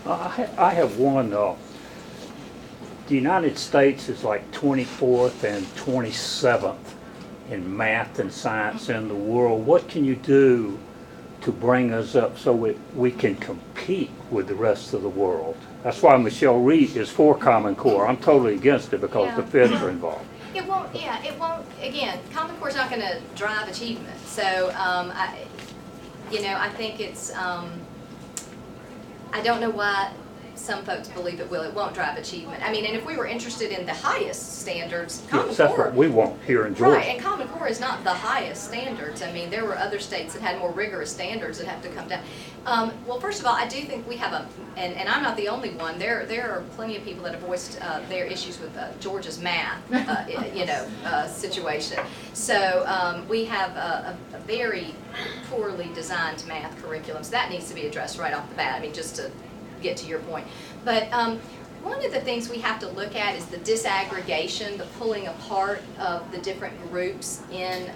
I have one. The United States is like 24th and 27th in math and science in the world. What can you do to bring us up so we can compete with the rest of the world? That's why Michelle Reed is for Common Core. I'm totally against it because the feds are involved. It won't, yeah, it won't, again, Common Core is not going to drive achievement. So, I think it's, I don't know why some folks believe it will. It won't drive achievement. I mean, and if we were interested in the highest standards, Common Yes, that's Core. what we want here in Georgia. Right, and Common Core is not the highest standards. I mean, there were other states that had more rigorous standards that have to come down. Well, first of all, I do think we have and I'm not the only one. There are plenty of people that have voiced their issues with Georgia's math, situation. So we have a very poorly designed math curriculum. So that needs to be addressed right off the bat. I mean, just to get to your point. But one of the things we have to look at is the disaggregation, the pulling apart of the different groups in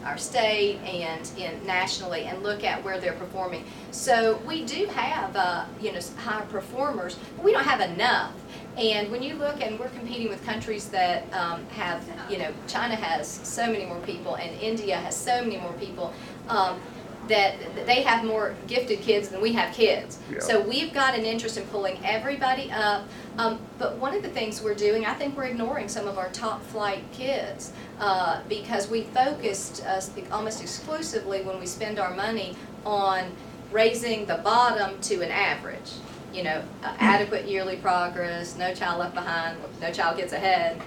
our state and nationally, and look at where they're performing. So we do have high performers, but we don't have enough. And when you look, and we're competing with countries that have, China has so many more people, and India has so many more people. That they have more gifted kids than we have kids. Yeah. So we've got an interest in pulling everybody up. But one of the things we're doing, I think we're ignoring some of our top flight kids because we focused almost exclusively when we spend our money on raising the bottom to an average. Adequate yearly progress, no child left behind, no child gets ahead,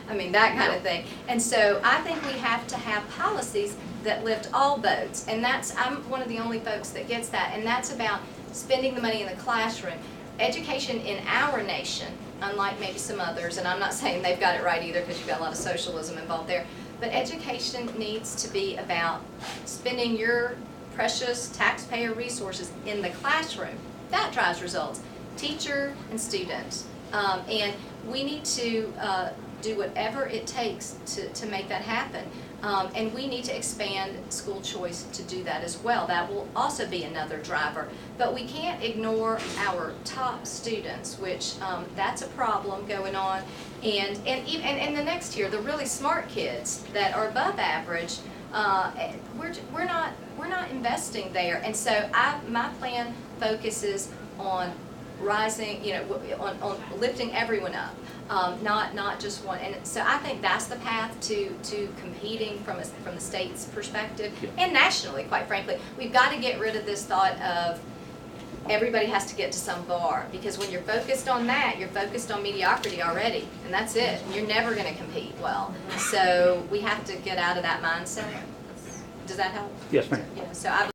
I mean, that kind of thing. And so I think we have to have policies that lift all boats, and I'm one of the only folks that gets that, and that's about spending the money in the classroom. Education in our nation, unlike maybe some others, and I'm not saying they've got it right either because you've got a lot of socialism involved there, but education needs to be about spending your precious taxpayer resources in the classroom. That drives results, teacher and student. And we need to do whatever it takes to make that happen. And we need to expand school choice to do that as well. That will also be another driver. But we can't ignore our top students, which that's a problem going on. And the next year, the really smart kids that are above average, we're not investing there. And so my plan focuses on rising, on lifting everyone up, not just one. And so I think that's the path to competing from the state's perspective and nationally, quite frankly. We've got to get rid of this thought of everybody has to get to some bar, because when you're focused on that, you're focused on mediocrity already, and that's it. You're never going to compete well. So we have to get out of that mindset. Does that help? Yes, ma'am. So I